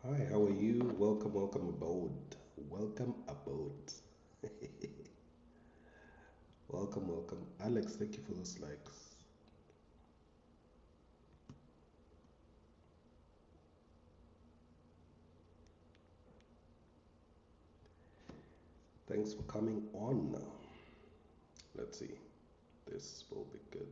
Hi, how are you? Welcome aboard. Welcome aboard. welcome. Alex, thank you for those likes. Thanks for coming on. Let's see. This will be good.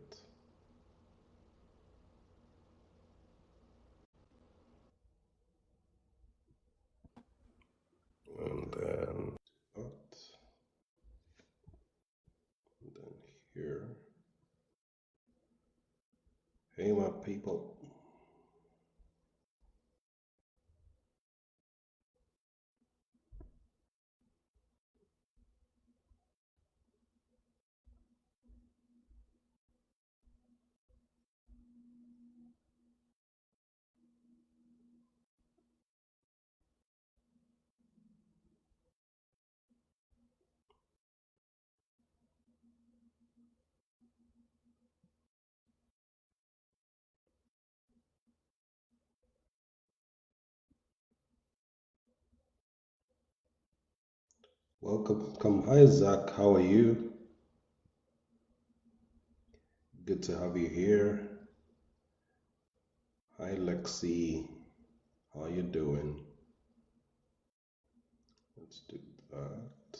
And then what? And then here. Hey, my people. Welcome. Hi, Zach. How are you? Good to have you here. Hi, Lexi. How you doing? Let's do that.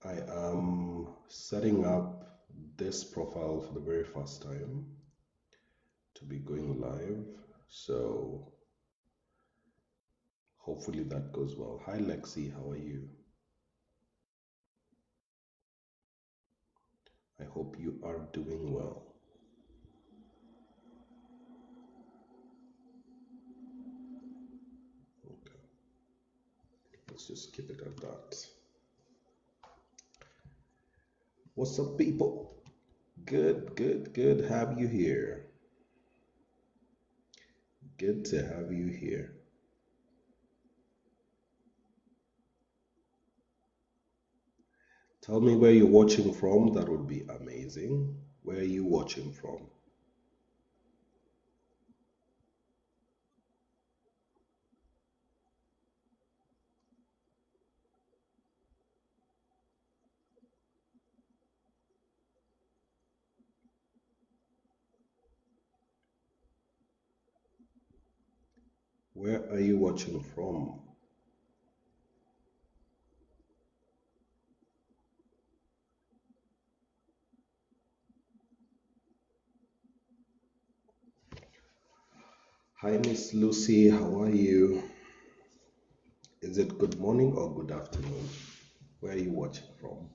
I am setting up this profile for the very first time to be going live. So hopefully that goes well. Hi, Lexi. How are you? I hope you are doing well. Okay. Let's just keep it at that. What's up, people? Good. Have you here. Good to have you here. Tell me where you're watching from. That would be amazing. Where are you watching from? Where are you watching from? Hi, Miss Lucy. How are you? Is it good morning or good afternoon? Where are you watching from?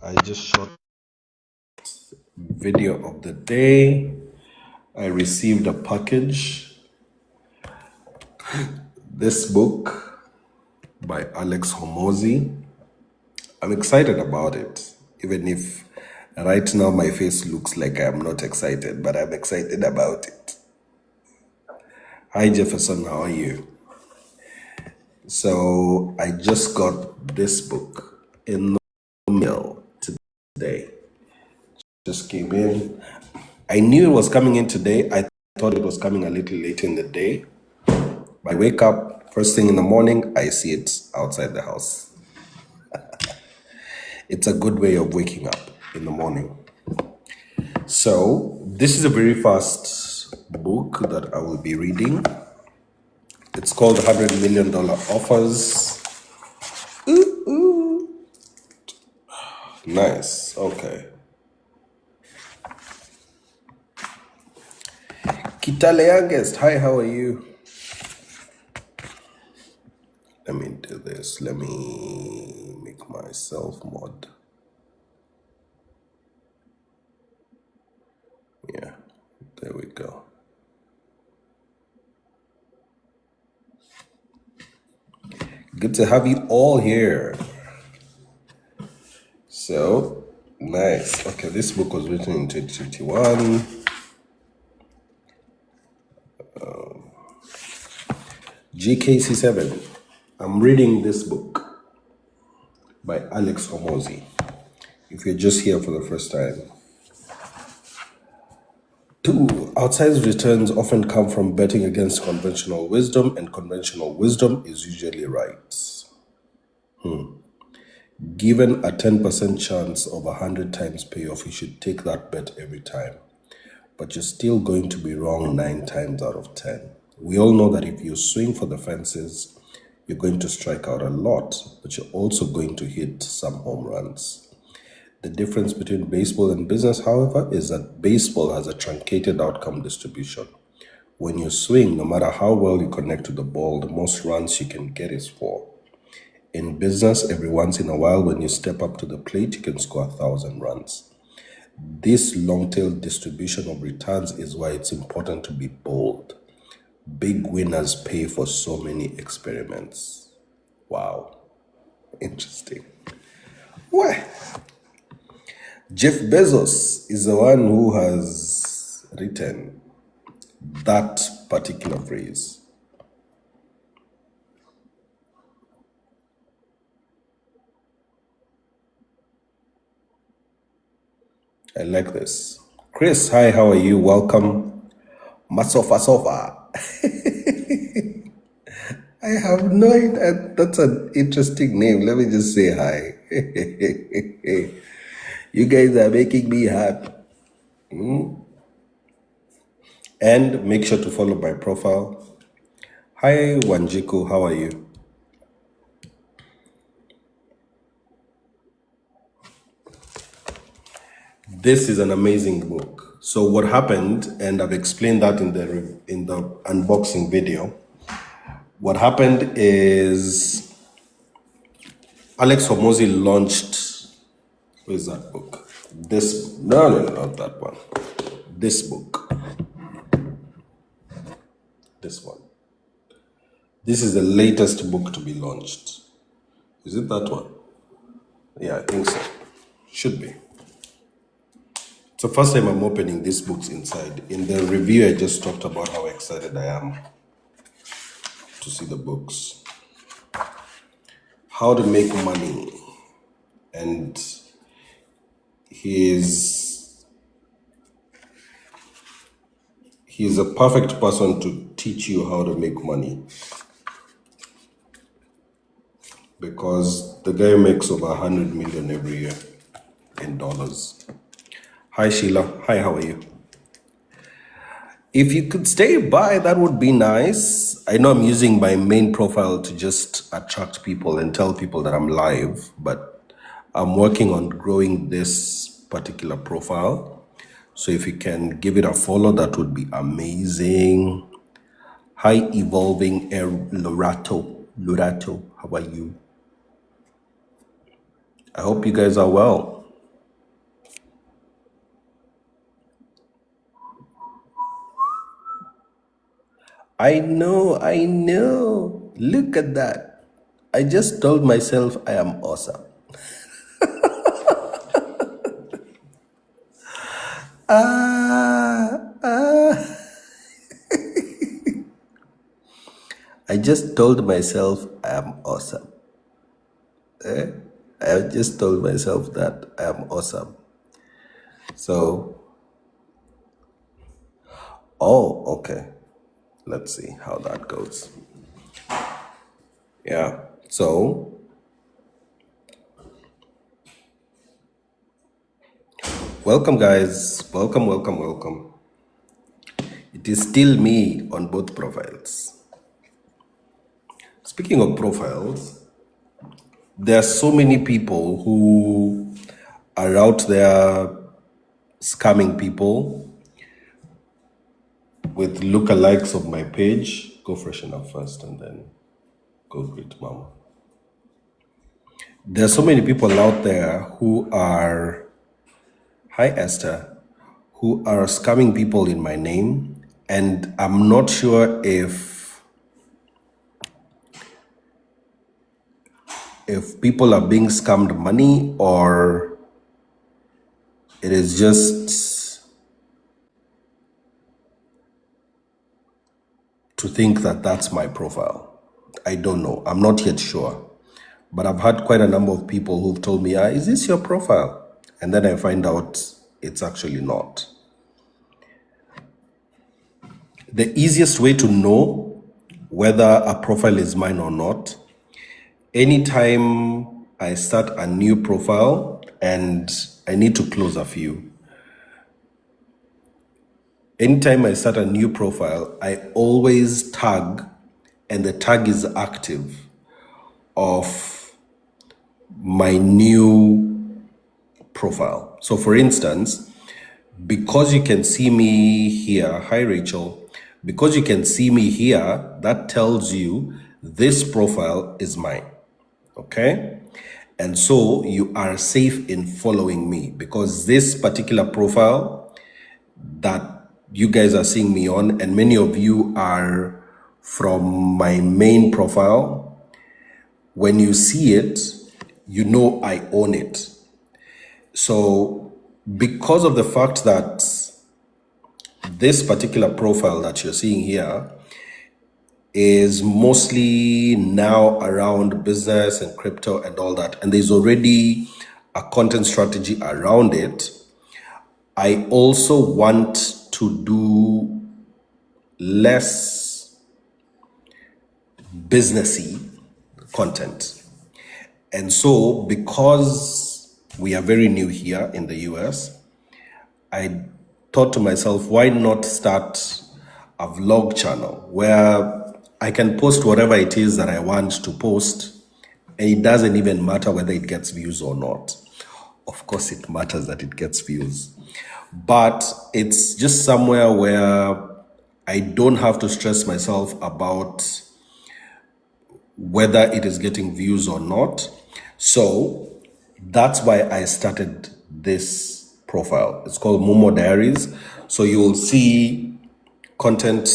I just shot video of the day. I received a package. This book by Alex Homozy. I'm excited about it, even if right now my face looks like I'm not excited, but I'm excited about it. Hi, Jefferson. How are you? So I just got this book in the mail today. Just came in. I knew it was coming in today. I thought it was coming a little late in the day. I wake up first thing in the morning, I see it outside the house. It's a good way of waking up in the morning. So, this is a very fast book that I will be reading. It's called $100 Million Offers. Nice. Okay. Kitale youngest. Hi, how are you? Let me do this. Let me make myself mod. Yeah, there we go. Good to have you all here. So, nice. Okay, this book was written in 2021. GKC7. I'm reading this book by Alex Hormozy. If you're just here for the first time, two, outsized returns often come from betting against conventional wisdom, and conventional wisdom is usually right. Given a 10% chance of 100 times payoff, you should take that bet every time. But you're still going to be wrong 9 times out of 10. We all know that if you swing for the fences, you're going to strike out a lot, but you're also going to hit some home runs. The difference between baseball and business, however, is that baseball has a truncated outcome distribution. When you swing, no matter how well you connect to the ball, the most runs you can get is 4. In business, every once in a while, when you step up to the plate, you can score 1,000 runs. This long-tail distribution of returns is why it's important to be bold. Big winners pay for so many experiments. Wow, interesting. Why? Jeff Bezos is the one who has written that particular phrase. I like this. Chris, hi, how are you? Welcome. Masofa Sofa. I have no idea. That's an interesting name. Let me just say hi. You guys are making me happy. And make sure to follow my profile. Hi, Wanjiku, how are you? This is an amazing book. So what happened, and I've explained that in the unboxing video. What happened is Alex Hormozy launched. Where is that book? This no, not that one. This book. This one. This is the latest book to be launched. Is it that one? Yeah, I think so. Should be. It's the first time I'm opening these books inside. In the review, I just talked about how excited I am to see the books. How to make money. And he's a perfect person to teach you how to make money. Because the guy makes over 100 million every year in dollars. Hi Sheila, hi, how are you? If you could stay by, that would be nice. I know I'm using my main profile to just attract people and tell people that I'm live, but I'm working on growing this particular profile. So if you can give it a follow, that would be amazing. Hi, Evolving Lorato. Lorato, how are you? I hope you guys are well. I know, I know. Look at that. I just told myself I am awesome. I just told myself I am awesome. I just told myself that I am awesome. So, oh, okay. Let's see how that goes. Yeah. So, welcome, guys. Welcome, welcome, welcome. It is still me on both profiles. Speaking of profiles, there are so many people who are out there scamming people with lookalikes of my page. Go freshen up first and then go greet mama. There are so many people out there who are, hi Esther, who are scamming people in my name, and I'm not sure if people are being scammed money or it is just to think that that's my profile. I don't know. I'm not yet sure. But I've had quite a number of people who've told me, is this your profile? And then I find out it's actually not. The easiest way to know whether a profile is mine or not, anytime I start a new profile and I need to close a few. Anytime I start a new profile, I always tag, and the tag is active, of my new profile. So for instance, because you can see me here, hi Rachel, because you can see me here, that tells you this profile is mine, okay? And so you are safe in following me, because this particular profile that you guys are seeing me on, and many of you are from my main profile, when you see it, you know I own it. So because of the fact that this particular profile that you're seeing here is mostly now around business and crypto and all that, and there's already a content strategy around it, I also want to do less businessy content. And so because we are very new here in the US, I thought to myself, why not start a vlog channel where I can post whatever it is that I want to post, and it doesn't even matter whether it gets views or not. Of course, it matters that it gets views, but it's just somewhere where I don't have to stress myself about whether it is getting views or not. So that's why I started this profile. It's called Mumo Diaries. So you'll see content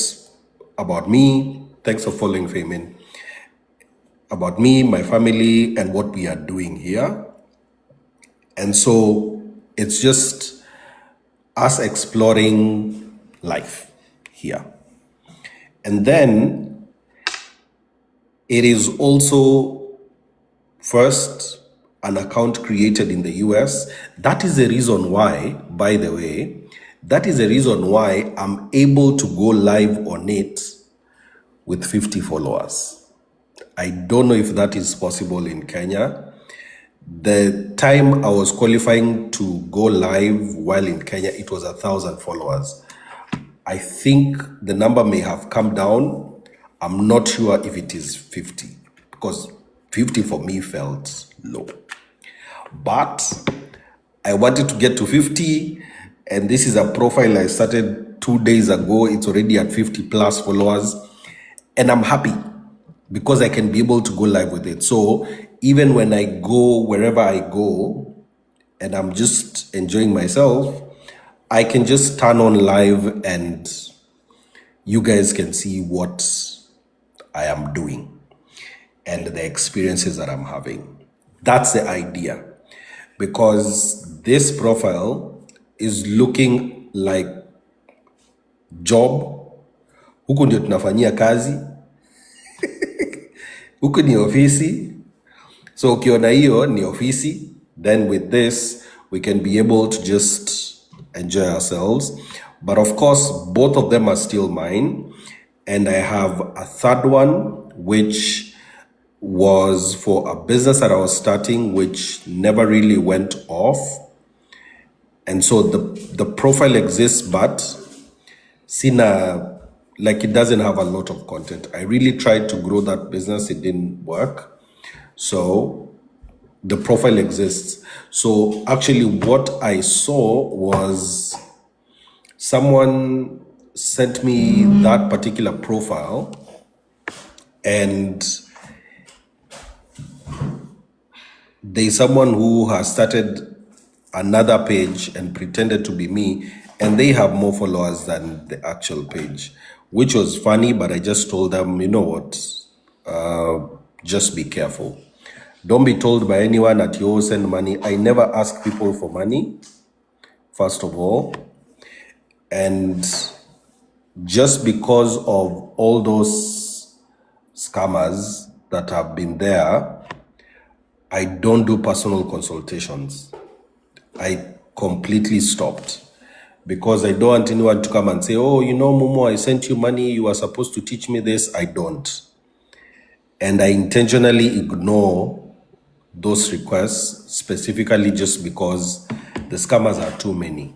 about me. Thanks for following, Femin. About me, my family, and what we are doing here. And so it's just us exploring life here. And then it is also first an account created in the US. That is the reason why, by the way, that is the reason why I'm able to go live on it with 50 followers. I don't know if that is possible in Kenya. The time I was qualifying to go live while in Kenya, it was 1,000 followers. I think the number may have come down. I'm not sure if it is 50, because 50 for me felt low. But I wanted to get to 50, and this is a profile I started 2 days ago. It's already at 50 plus followers, and I'm happy because I can be able to go live with it. So even when I go wherever I go and I'm just enjoying myself, I can just turn on live and you guys can see what I am doing and the experiences that I'm having. That's the idea, because this profile is looking like job. Huku ndio tunafanyia kazi, huku ni ofisi. So ukiona hiyo ni ofisi, then with this we can be able to just enjoy ourselves. But of course, both of them are still mine. And I have a third one, which was for a business that I was starting, which never really went off. And so the profile exists, but like it doesn't have a lot of content. I really tried to grow that business. It didn't work. So the profile exists. So actually what I saw was someone sent me that particular profile, and there's someone who has started another page and pretended to be me, and they have more followers than the actual page, which was funny. But I just told them, you know what, just be careful. Don't be told by anyone that you owe send money. I never ask people for money, first of all. And just because of all those scammers that have been there, I don't do personal consultations. I completely stopped because I don't want anyone to come and say, oh, you know, Mumo, I sent you money. You are supposed to teach me this. I don't. And I intentionally ignore those requests specifically just because the scammers are too many.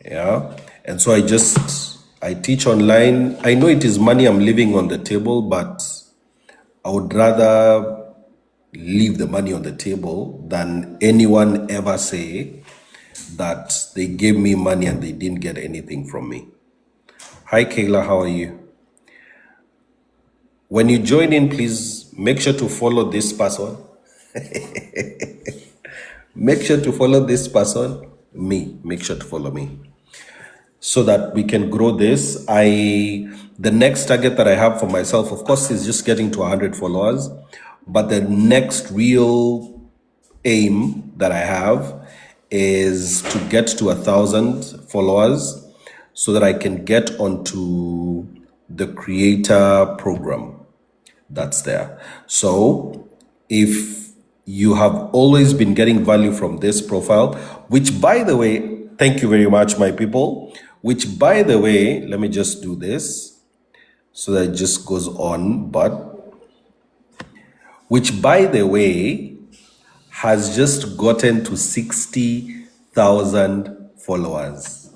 Yeah. And so I teach online. I know it is money I'm leaving on the table, but I would rather leave the money on the table than anyone ever say that they gave me money and they didn't get anything from me. Hi, Kayla, how are you? When you join in, please make sure to follow this person. Make sure to follow this person. Make sure to follow me so that we can grow this. The next target that I have for myself, of course, is just getting to 100 followers. But the next real aim that I have is to get to 1,000 followers so that I can get onto the creator program that's there. So if you have always been getting value from this profile, which by the way, thank you very much, my people, which by the way, let me just do this so that it just goes on, but which by the way, has just gotten to 60,000 followers.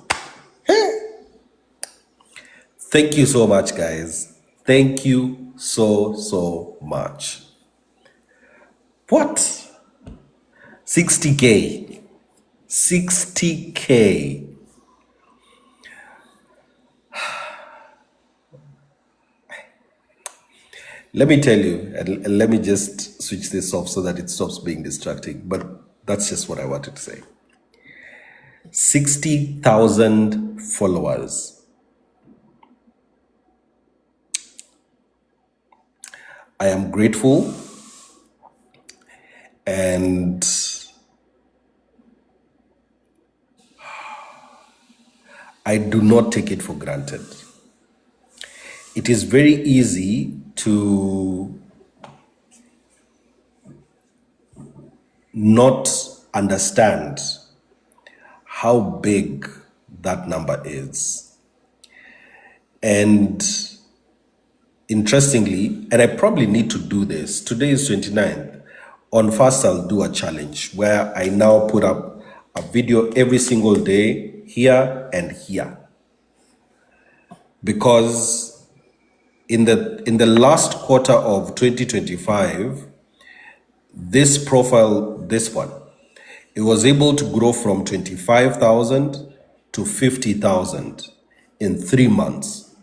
Thank you so much, guys. Thank you so much. What? 60K. 60K. Let me tell you, and let me just switch this off so that it stops being distracting. But that's just what I wanted to say. 60,000 followers. I am grateful and I do not take it for granted. It is very easy to not understand how big that number is. And interestingly, and I probably need to do this, today is 29th, on Fast I'll do a challenge where I now put up a video every single day here and here. Because in the last quarter of 2025, this profile, this one, it was able to grow from 25,000 to 50,000 in 3 months.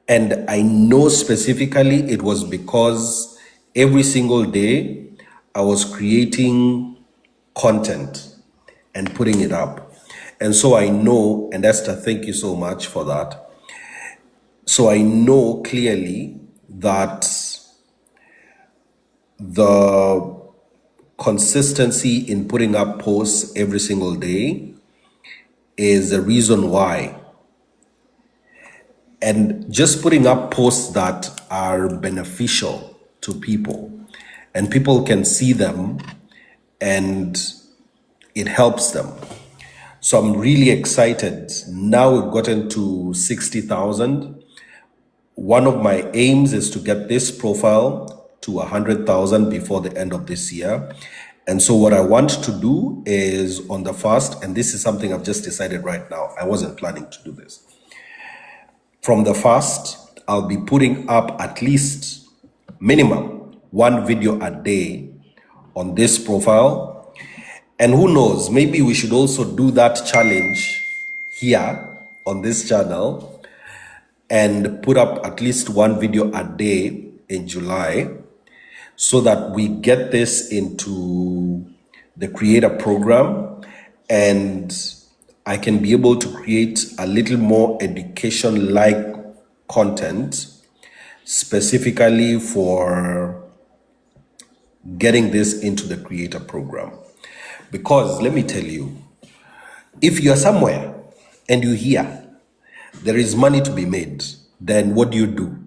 And I know specifically it was because every single day I was creating content and putting it up. And so I know, and Esther, thank you so much for that. So I know clearly that the consistency in putting up posts every single day is the reason why. And just putting up posts that are beneficial to people and people can see them and it helps them. So I'm really excited. Now we've gotten to 60,000. One of my aims is to get this profile to 100,000 before the end of this year. And so what I want to do is on the fast, and this is something I've just decided right now. I wasn't planning to do this. From the fast, I'll be putting up at least minimum 1 video a day on this profile. And who knows, maybe we should also do that challenge here on this channel and put up at least 1 video a day in July so that we get this into the creator program and I can be able to create a little more education-like content specifically for getting this into the creator program. Because let me tell you, if you're somewhere and you hear there is money to be made, then what do?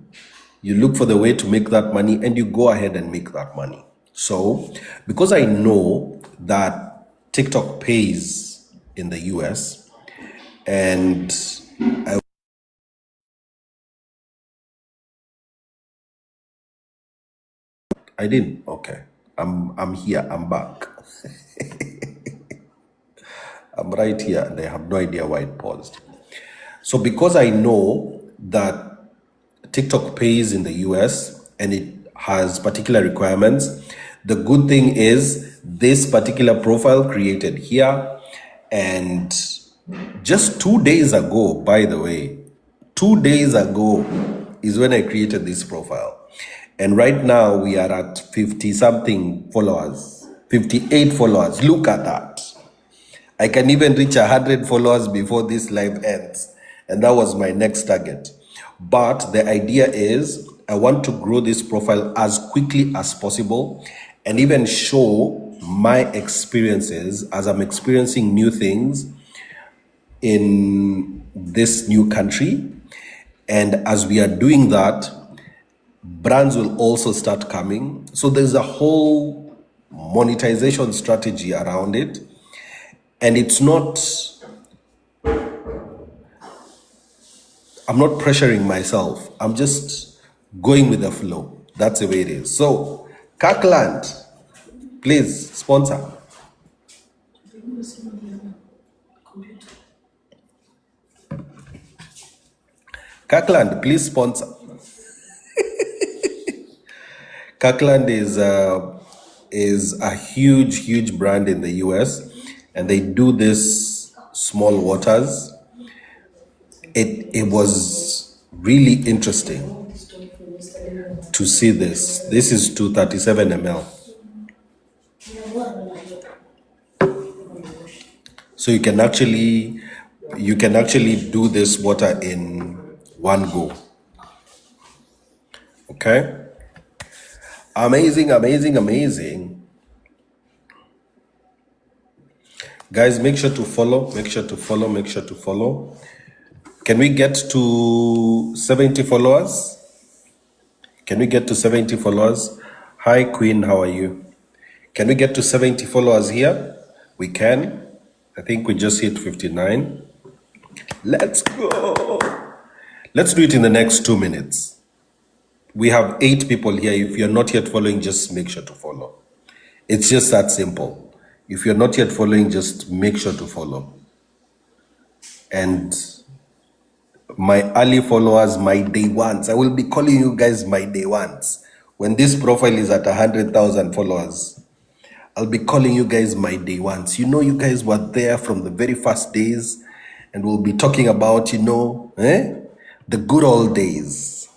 You look for the way to make that money and you go ahead and make that money. So, because I know that TikTok pays in the US and I didn't. Okay. I'm here. I'm back. I'm right here and I have no idea why it paused. So because I know that TikTok pays in the US and it has particular requirements, the good thing is this particular profile created here, and just 2 days ago, by the way, 2 days ago is when I created this profile. And right now we are at 50 something followers, 58 followers. Look at that. I can even reach 100 followers before this live ends. And that was my next target. But the idea is I want to grow this profile as quickly as possible and even show my experiences as I'm experiencing new things in this new country. And as we are doing that, brands will also start coming. So there's a whole monetization strategy around it. And it's not, I'm not pressuring myself. I'm just going with the flow. That's the way it is. So, Kakland, please sponsor. Kakland, please sponsor. Kakland is a huge brand in the US, and they do this small waters. It was really interesting to see this. This is 237 ml. So you can actually do this water in one go. Okay? Amazing, amazing, amazing. Guys, make sure to follow, make sure to follow, make sure to follow. Can we get to 70 followers? Can we get to 70 followers? Hi, Queen, how are you? Can we get to 70 followers here? We can. I think we just hit 59. Let's go. Let's do it in the next 2 minutes. We have 8 people here. If you're not yet following, just make sure to follow. It's just that simple. If you're not yet following, just make sure to follow. And my early followers, my day ones, I will be calling you guys my day ones. When this profile is at 100,000 followers, I'll be calling you guys my day ones. You know, you guys were there from the very first days, and we'll be talking about, the good old days.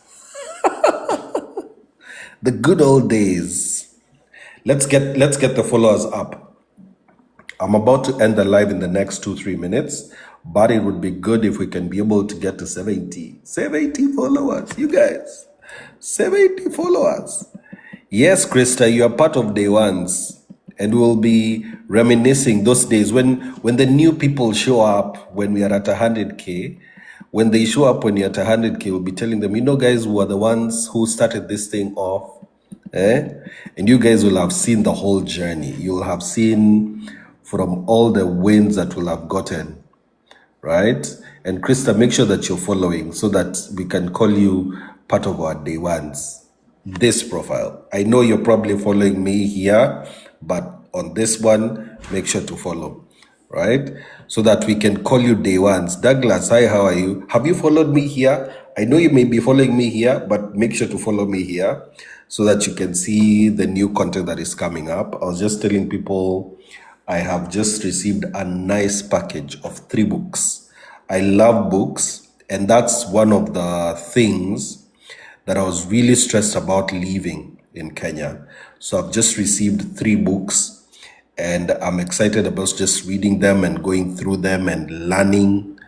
The good old days. Let's get the followers up. I'm about to end the live in the next 2-3 minutes, but it would be good if we can be able to get to 70 followers. You guys, 70 followers. Yes, Krista, you are part of day ones, and we'll be reminiscing those days when the new people show up when we are at 100K. When they show up when you're at 100K, we'll be telling them, guys were the ones who started this thing off. And you guys will have seen the whole journey. You'll have seen from all the wins that we'll have gotten, right? And Krista, make sure that you're following so that we can call you part of our day ones. This profile. I know you're probably following me here, but on this one, make sure to follow, right? So that we can call you day ones. Douglas, hi, how are you? Have you followed me here? I know you may be following me here, but make sure to follow me here so that you can see the new content that is coming up. I was just telling people I have just received a nice package of 3 books. I love books, and that's one of the things that I was really stressed about leaving in Kenya. So I've just received 3 books, and I'm excited about just reading them and going through them and learning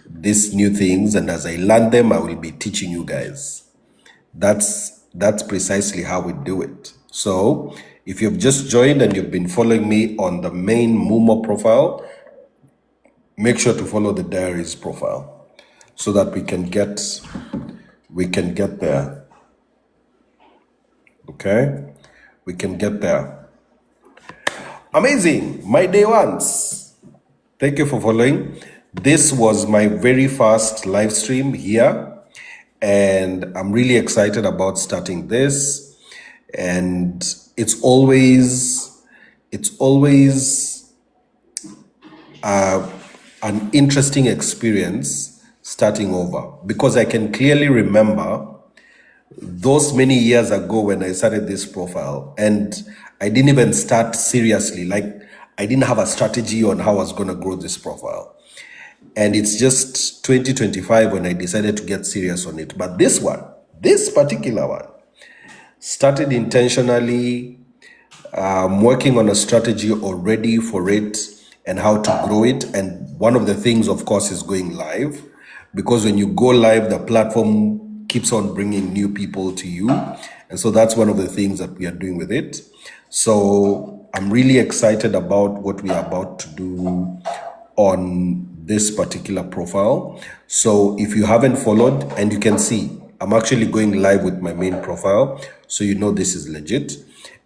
these new things. And as I learn them, I will be teaching you guys. That's precisely how we do it. So if you've just joined and you've been following me on the main Mumo profile, make sure to follow the Diaries profile so that we can get there. Okay, we can get there. Amazing. My day ones. Thank you for following. This was my very first live stream here, and I'm really excited about starting this. And it's always an interesting experience starting over, because I can clearly remember those many years ago when I started this profile, and I didn't even start seriously. Like, I didn't have a strategy on how I was going to grow this profile. And it's just 2025 when I decided to get serious on it. But this particular one, started intentionally. I'm working on a strategy already for it and how to grow it. And one of the things, of course, is going live, because when you go live, the platform keeps on bringing new people to you. And so that's one of the things that we are doing with it. So I'm really excited about what we are about to do on this particular profile. So if you haven't followed, and you can see, I'm actually going live with my main profile, so you know this is legit.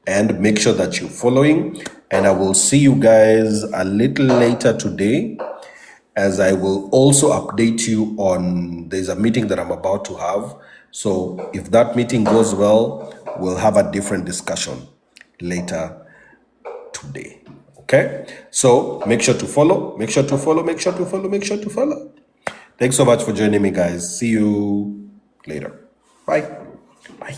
And make sure that you're following, and I will see you guys a little later today, as I will also update you on, there's a meeting that I'm about to have. So if that meeting goes well, we'll have a different discussion later today. Okay, so make sure to follow, make sure to follow, make sure to follow, make sure to follow. Thanks so much for joining me, guys. See you later. Bye. Bye.